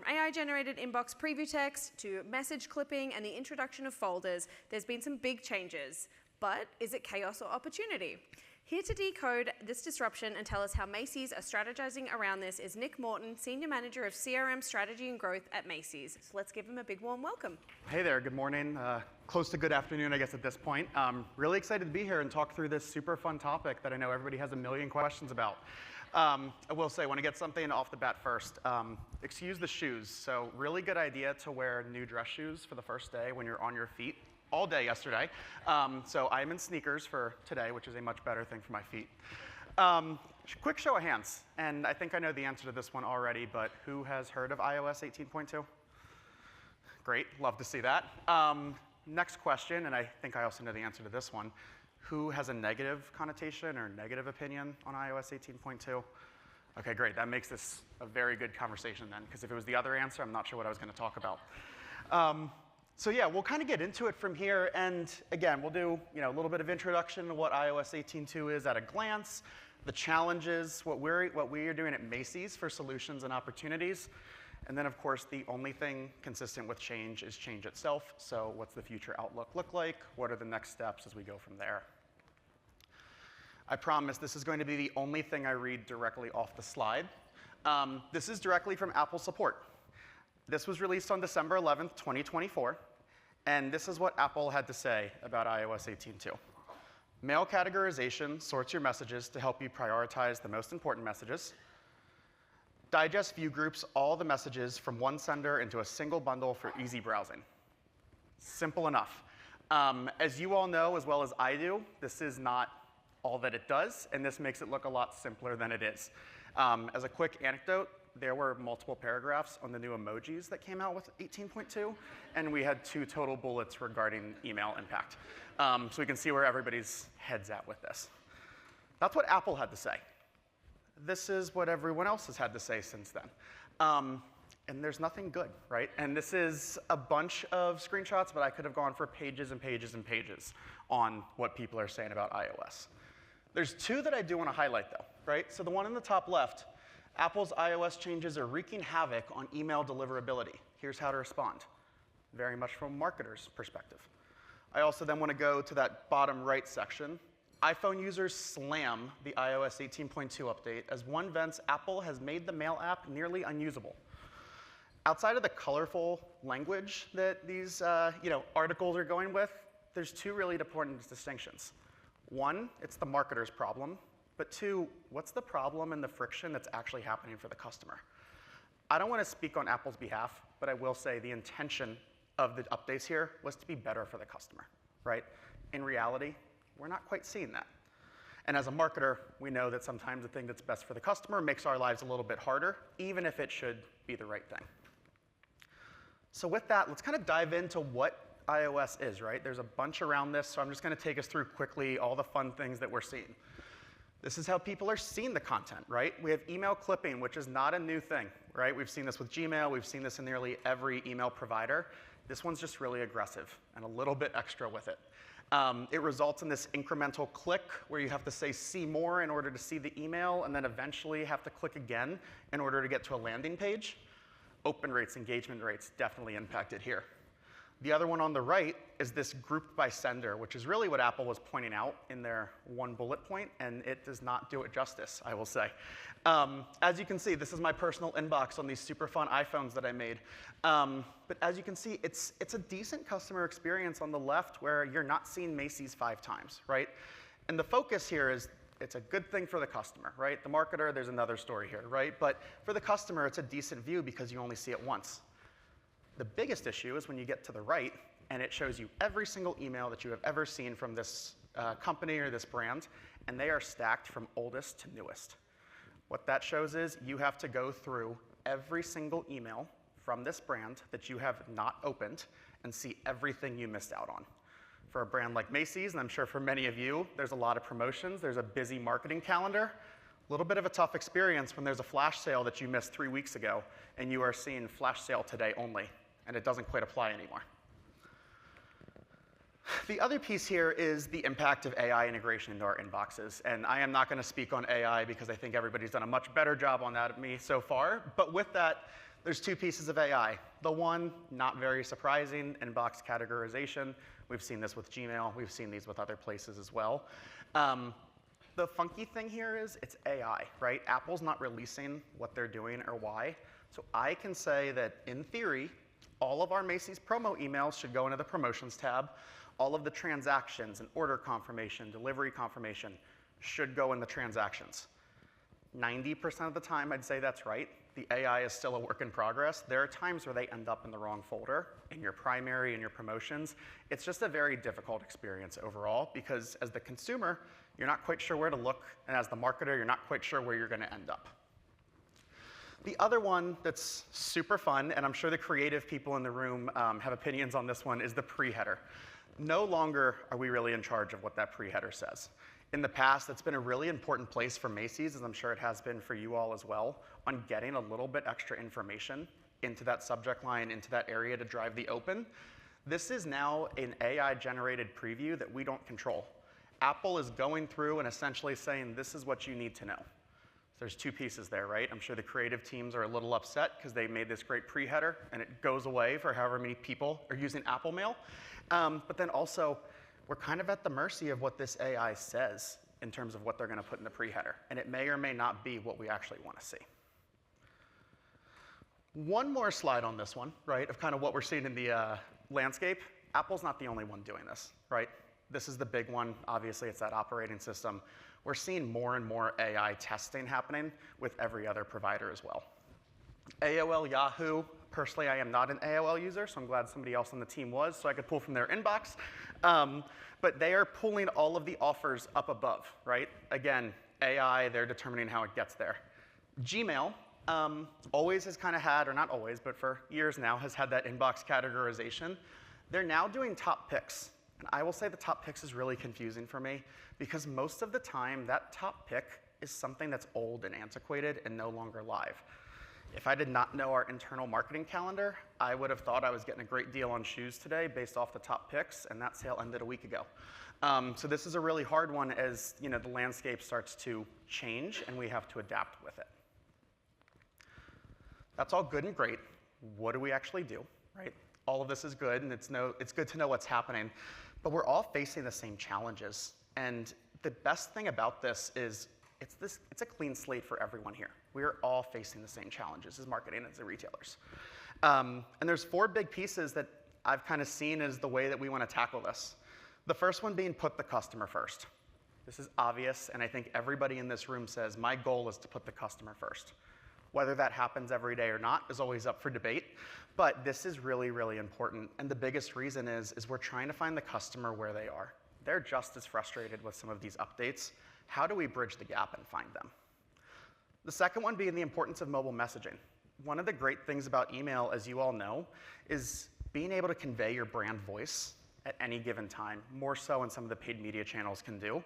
From AI-generated inbox preview text to message clipping and the introduction of folders, there's been some big changes. But is it chaos or opportunity? Here to decode this disruption and tell us how Macy's are strategizing around this is Nick Morton, Senior Manager of CRM Strategy and Growth at Macy's. So let's give him a big warm welcome. Hey there, good morning. Close to good afternoon, I guess, at this point. Really excited to be here and talk through this super fun topic that I know everybody has a million questions about. I will say, I want to get something off the bat first. Excuse the shoes. So really good idea to wear new dress shoes for the first day when you're on your feet. All day yesterday. So I'm in sneakers for today, which is a much better thing for my feet. Quick show of hands, and I think I know the answer to this one already, but who has heard of iOS 18.2? Great, love to see that. Next question, and I think I also know the answer to this one. Who has a negative connotation or negative opinion on iOS 18.2? Okay, great, that makes this a very good conversation then, because if it was the other answer, I'm not sure what I was going to talk about. So yeah, we'll kind of get into it from here, and again, we'll do a little bit of introduction to what iOS 18.2 is at a glance, the challenges, what we are doing at Macy's for solutions and opportunities, and then of course the only thing consistent with change is change itself. So what's the future outlook look like? What are the next steps as we go from there? I promise this is going to be the only thing I read directly off the slide. This is directly from Apple support. This was released on December 11th, 2024, and this is what Apple had to say about iOS 18.2. Mail categorization sorts your messages to help you prioritize the most important messages. Digest view groups all the messages from one sender into a single bundle for easy browsing. Simple enough. As you all know, as well as I do, this is not all that it does, and this makes it look a lot simpler than it is. As a quick anecdote, there were multiple paragraphs on the new emojis that came out with 18.2, and we had 2 total bullets regarding email impact. So we can see where everybody's head's at with this. That's what Apple had to say. This is what everyone else has had to say since then. And there's nothing good, right? And this is a bunch of screenshots, but I could have gone for pages and pages and pages on what people are saying about iOS. There's 2 that I do want to highlight, though, right? So the one in the top left, Apple's iOS changes are wreaking havoc on email deliverability. Here's how to respond, very much from a marketer's perspective. I also then want to go to that bottom right section. iPhone users slam the iOS 18.2 update as one vents Apple has made the Mail app nearly unusable. Outside of the colorful language that these articles are going with, there's 2 really important distinctions. One, it's the marketer's problem. But 2, what's the problem and the friction that's actually happening for the customer? I don't want to speak on Apple's behalf, but I will say the intention of the updates here was to be better for the customer, right? In reality, we're not quite seeing that. And as a marketer, we know that sometimes the thing that's best for the customer makes our lives a little bit harder, even if it should be the right thing. So with that, let's kind of dive into what iOS is, right? There's a bunch around this, so I'm just going to take us through quickly all the fun things that we're seeing. This is how people are seeing the content, right? We have email clipping, which is not a new thing, right? We've seen this with Gmail. We've seen this in nearly every email provider. This one's just really aggressive and a little bit extra with it. It results in this incremental click where you have to say see more in order to see the email, and then eventually have to click again in order to get to a landing page. Open rates, engagement rates definitely impacted here. The other one on the right is this grouped by sender, which is really what Apple was pointing out in their one bullet point, and it does not do it justice, I will say. As you can see, this is my personal inbox on these super fun iPhones that I made. But as you can see, it's a decent customer experience on the left where you're not seeing Macy's 5 times, right? And the focus here is it's a good thing for the customer, right? The marketer, there's another story here, right? But for the customer, it's a decent view because you only see it once. The biggest issue is when you get to the right, and it shows you every single email that you have ever seen from this company or this brand, and they are stacked from oldest to newest. What that shows is you have to go through every single email from this brand that you have not opened and see everything you missed out on. For a brand like Macy's, and I'm sure for many of you, there's a lot of promotions. There's a busy marketing calendar. A little bit of a tough experience when there's a flash sale that you missed 3 weeks ago, and you are seeing flash sale today only, and it doesn't quite apply anymore. The other piece here is the impact of AI integration into our inboxes. And I am not going to speak on AI because I think everybody's done a much better job on that than me so far. But with that, There's two pieces of AI. The one, not very surprising, inbox categorization. We've seen this with Gmail. We've seen these with other places as well. The funky thing here is it's AI, right? Apple's not releasing what they're doing or why. So I can say that, in theory, all of our Macy's promo emails should go into the promotions tab. All of the transactions and order confirmation, delivery confirmation should go in the transactions. 90% of the time, I'd say that's right. The AI is still a work in progress. There are times where they end up in the wrong folder, in your primary, in your promotions. It's just a very difficult experience overall because as the consumer, you're not quite sure where to look, and as the marketer, you're not quite sure where you're going to end up. The other one that's super fun, and I'm sure the creative people in the room have opinions on this one, is the pre-header. No longer are we really in charge of what that pre-header says. In the past, it's been a really important place for Macy's, as I'm sure it has been for you all as well, on getting a little bit extra information into that subject line, into that area to drive the open. This is now an AI-generated preview that we don't control. Apple is going through and essentially saying, this is what you need to know. So there's two pieces there, right? I'm sure the creative teams are a little upset because they made this great pre-header, and it goes away for however many people are using Apple Mail. But then also, we're kind of at the mercy of what this AI says in terms of what they're going to put in the pre-header. And it may or may not be what we actually want to see. One more slide on this one, right, of kind of what we're seeing in the landscape. Apple's not the only one doing this, right? This is the big one. Obviously, it's that operating system. We're seeing more and more AI testing happening with every other provider as well. AOL, Yahoo. Personally, I am not an AOL user, so I'm glad somebody else on the team was, so I could pull from their inbox. But they are pulling all of the offers up above, right? Again, AI, they're determining how it gets there. Gmail always has kind of had, or not always, but for years now, has had that inbox categorization. They're now doing top picks. And I will say the top picks is really confusing for me because most of the time, that top pick is something that's old and antiquated and no longer live. If I did not know our internal marketing calendar, I would have thought I was getting a great deal on shoes today based off the top picks, and that sale ended a week ago. So this is a really hard one as the landscape starts to change and we have to adapt with it. That's all good and great. What do we actually do, right? All of this is good, and it's good to know what's happening, but we're all facing the same challenges. And the best thing about this is it's a clean slate for everyone here. We are all facing the same challenges as marketing and as retailers. And there's 4 big pieces that I've kind of seen as the way that we want to tackle this. The first one being put the customer first. This is obvious, and I think everybody in this room says, my goal is to put the customer first. Whether that happens every day or not is always up for debate, but this is really, really important. And the biggest reason is we're trying to find the customer where they are. They're just as frustrated with some of these updates. How do we bridge the gap and find them? The second one being the importance of mobile messaging. One of the great things about email, as you all know, is being able to convey your brand voice at any given time, more so than some of the paid media channels can do.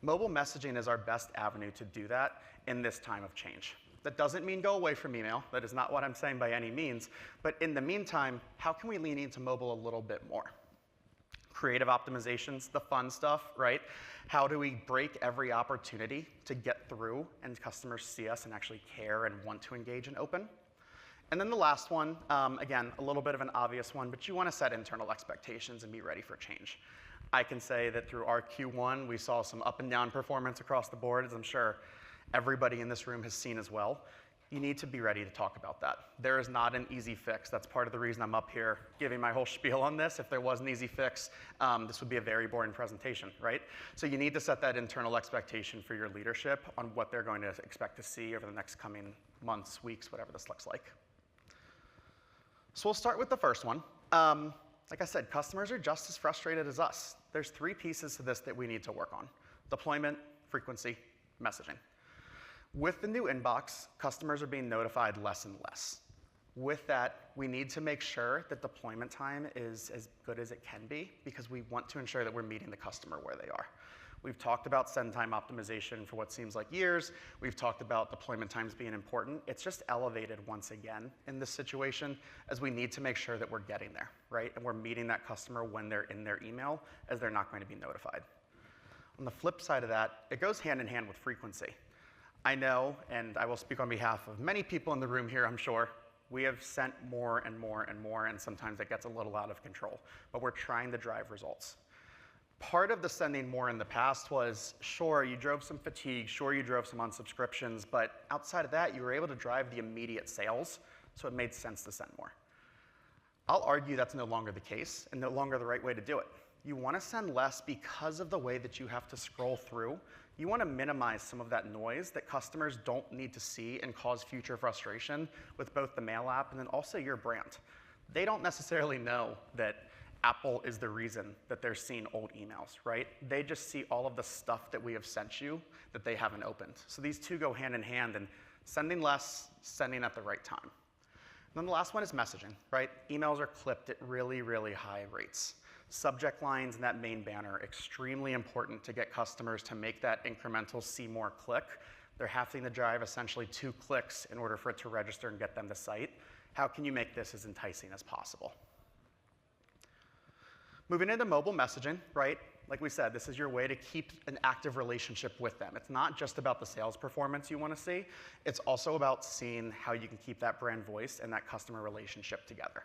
Mobile messaging is our best avenue to do that in this time of change. That doesn't mean go away from email. That is not what I'm saying by any means. But in the meantime, how can we lean into mobile a little bit more? Creative optimizations, the fun stuff, right? How do we break every opportunity to get through and customers see us and actually care and want to engage and open? And then the last one, again, a little bit of an obvious one, but you want to set internal expectations and be ready for change. I can say that through our Q1, we saw some up and down performance across the board, as I'm sure everybody in this room has seen as well. You need to be ready to talk about that. There is not an easy fix. That's part of the reason I'm up here giving my whole spiel on this. If there was an easy fix, this would be a very boring presentation, right? So you need to set that internal expectation for your leadership on what they're going to expect to see over the next coming months, weeks, whatever this looks like. So we'll start with the first one. Like I said, customers are just as frustrated as us. There's 3 pieces to this that we need to work on: deployment, frequency, messaging. With the new inbox, customers are being notified less and less. With that, we need to make sure that deployment time is as good as it can be because we want to ensure that we're meeting the customer where they are. We've talked about send time optimization for what seems like years. We've talked about deployment times being important. It's just elevated once again in this situation as we need to make sure that we're getting there, right? And we're meeting that customer when they're in their email as they're not going to be notified. On the flip side of that, it goes hand in hand with frequency. I know, and I will speak on behalf of many people in the room here, I'm sure, We have sent more and more and more, and sometimes it gets a little out of control, but we're trying to drive results. Part of the sending more in the past was, sure, you drove some fatigue, sure, you drove some unsubscriptions, but outside of that, you were able to drive the immediate sales, so it made sense to send more. I'll argue that's no longer the case and no longer the right way to do it. You want to send less because of the way that you have to scroll through. You want to minimize some of that noise that customers don't need to see and cause future frustration with both the mail app and then also your brand. They don't necessarily know that Apple is the reason that they're seeing old emails, right? They just see all of the stuff that we have sent you that they haven't opened. So these two go hand in hand, and sending less, sending at the right time. And then the last one is messaging, right? Emails are clipped at really, really high rates. Subject lines and that main banner, extremely important to get customers to make that incremental see more click. They're having to drive essentially 2 clicks in order for it to register and get them to site. How can you make this as enticing as possible? Moving into mobile messaging, right? Like we said, this is your way to keep an active relationship with them. It's not just about the sales performance you want to see. It's also about seeing how you can keep that brand voice and that customer relationship together.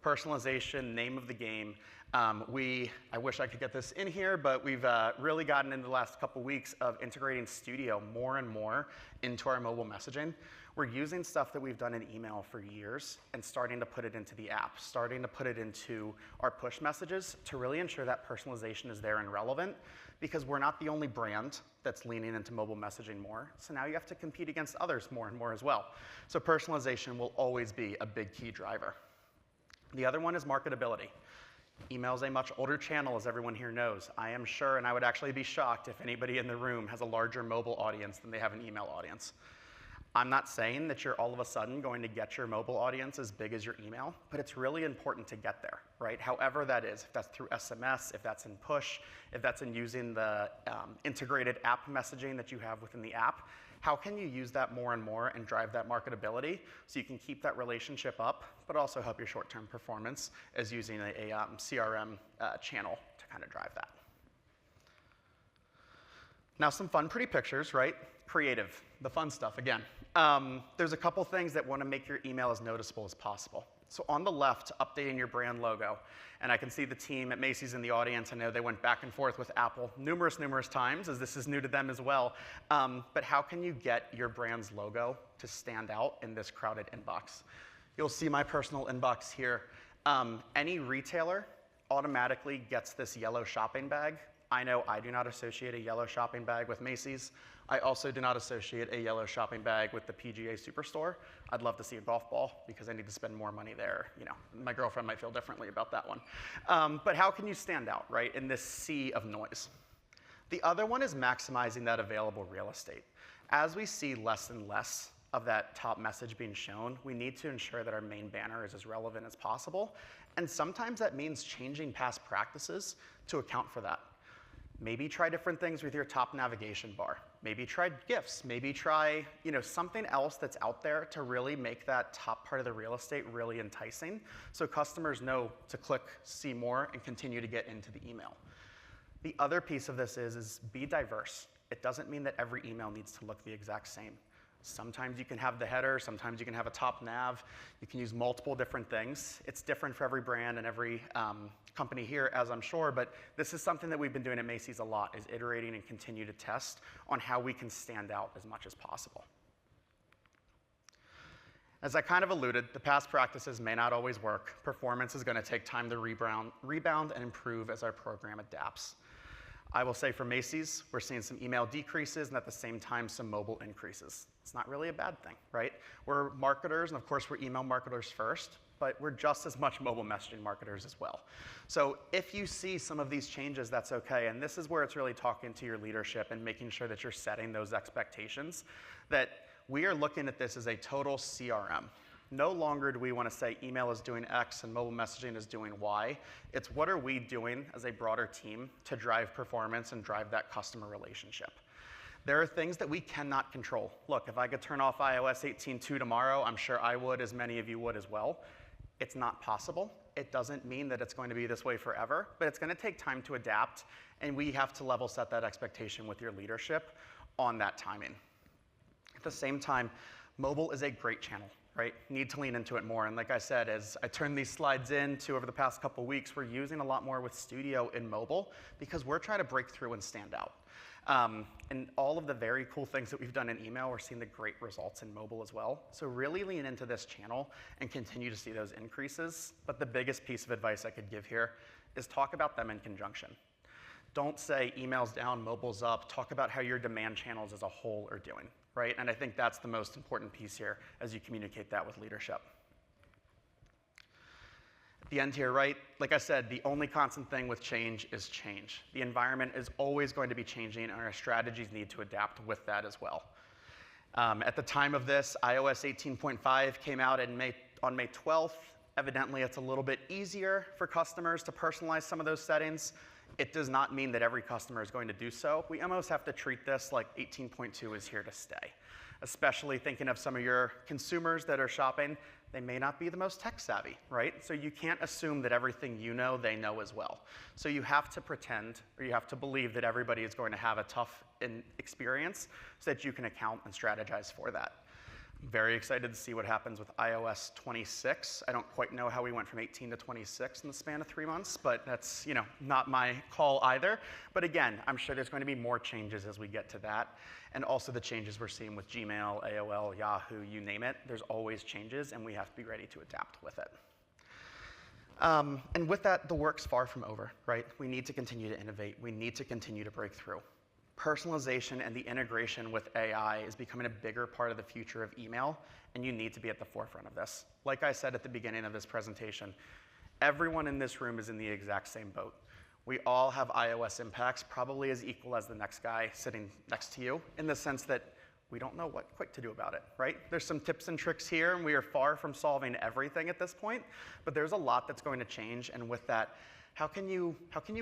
Personalization, name of the game. I wish I could get this in here, but we've really gotten into the last couple weeks of integrating Studio more and more into our mobile messaging. We're using stuff that we've done in email for years and starting to put it into the app, starting to put it into our push messages to really ensure that personalization is there and relevant, because we're not the only brand that's leaning into mobile messaging more. So now you have to compete against others more and more as well. So personalization will always be a big key driver. The other one is marketability. Email is a much older channel, as everyone here knows. I am sure, and I would actually be shocked if anybody in the room has a larger mobile audience than they have an email audience. I'm not saying that you're all of a sudden going to get your mobile audience as big as your email, but it's really important to get there, right? However that is, if that's through SMS, if that's in push, if that's in using the integrated app messaging that you have within the app, how can you use that more and more and drive that marketability so you can keep that relationship up, but also help your short-term performance as using a CRM channel to kind of drive that. Now some fun, pretty pictures, right? Creative, the fun stuff again. There's a couple things that want to make your email as noticeable as possible. So on the left, updating your brand logo. And I can see the team at Macy's in the audience. I know they went back and forth with Apple numerous times, as this is new to them as well. But how can you get your brand's logo to stand out in this crowded inbox? You'll see my personal inbox here. Any retailer automatically gets this yellow shopping bag. I know I do not associate a yellow shopping bag with Macy's. I also do not associate a yellow shopping bag with the PGA Superstore. I'd love to see a golf ball because I need to spend more money there. You know, my girlfriend might feel differently about that one. But how can you stand out, right, in this sea of noise? The other one is maximizing that available real estate. As we see less and less of that top message being shown, we need to ensure that our main banner is as relevant as possible. And sometimes that means changing past practices to account for that. Maybe try different things with your top navigation bar. Maybe try GIFs. Maybe try something else that's out there to really make that top part of the real estate really enticing so customers know to click see more and continue to get into the email. The other piece of this is be diverse. It doesn't mean that every email needs to look the exact same. Sometimes you can have the header, sometimes you can have a top nav. You can use multiple different things. It's different for every brand and every company here, as I'm sure, but this is something that we've been doing at Macy's a lot, is iterating and continue to test on how we can stand out as much as possible. As I kind of alluded, the past practices may not always work. Performance is going to take time to rebound and improve as our program adapts. I will say for Macy's, we're seeing some email decreases and at the same time some mobile increases. It's not really a bad thing, right? We're marketers, and of course we're email marketers first, but we're just as much mobile messaging marketers as well. So if you see some of these changes, that's okay, and this is where it's really talking to your leadership and making sure that you're setting those expectations, that we are looking at this as a total CRM. No longer do we want to say email is doing X and mobile messaging is doing Y. It's what are we doing as a broader team to drive performance and drive that customer relationship. There are things that we cannot control. Look, if I could turn off iOS 18.2 tomorrow, I'm sure I would, as many of you would as well. It's not possible. It doesn't mean that it's going to be this way forever, but it's going to take time to adapt, and we have to level set that expectation with your leadership on that timing. At the same time, mobile is a great channel. right? Need to lean into it more. And like I said, as I turn these slides into over the past couple weeks, we're using a lot more with Studio in mobile because we're trying to break through and stand out. And all of the very cool things that we've done in email, we're seeing the great results in mobile as well. So really lean into this channel and continue to see those increases. But the biggest piece of advice I could give here is talk about them in conjunction. Don't say email's down, mobile's up. Talk about how your demand channels as a whole are doing, right? And I think that's the most important piece here as you communicate that with leadership. At the end here, right, like I said, the only constant thing with change is change. The environment is always going to be changing, and our strategies need to adapt with that as well. At the time of this, iOS 18.5 came out on May 12th. Evidently, it's a little bit easier for customers to personalize some of those settings. It does not mean that every customer is going to do so. We almost have to treat this like 18.2 is here to stay, especially thinking of some of your consumers that are shopping. They may not be the most tech savvy, right? So you can't assume that everything you know, they know as well. So you have to pretend, or you have to believe that everybody is going to have a tough experience so that you can account and strategize for that. I'm very excited to see what happens with iOS 26. I don't quite know how we went from 18 to 26 in the span of 3 months, but that's not my call either. But again, I'm sure there's going to be more changes as we get to that. And also the changes we're seeing with Gmail, AOL, Yahoo, you name it. There's always changes, and we have to be ready to adapt with it. And with that, the work's far from over, right? We need to continue to innovate. We need to continue to break through. Personalization and the integration with AI is becoming a bigger part of the future of email, and you need to be at the forefront of this. Like I said at the beginning of this presentation, everyone in this room is in the exact same boat. We all have iOS impacts, probably as equal as the next guy sitting next to you, in the sense that we don't know what quite to do about it, right? There's some tips and tricks here, and we are far from solving everything at this point, but there's a lot that's going to change, and with that, how can you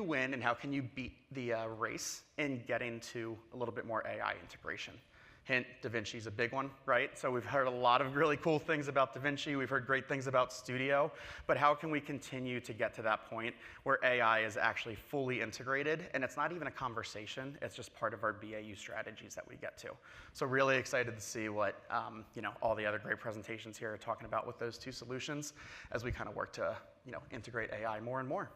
win and how can you beat the race in getting to a little bit more AI integration? Hint, DaVinci's a big one, right? So we've heard a lot of really cool things about DaVinci. We've heard great things about Studio. But how can we continue to get to that point where AI is actually fully integrated? And it's not even a conversation. It's just part of our BAU strategies that we get to. So really excited to see what all the other great presentations here are talking about with those two solutions as we kind of work to integrate AI more and more.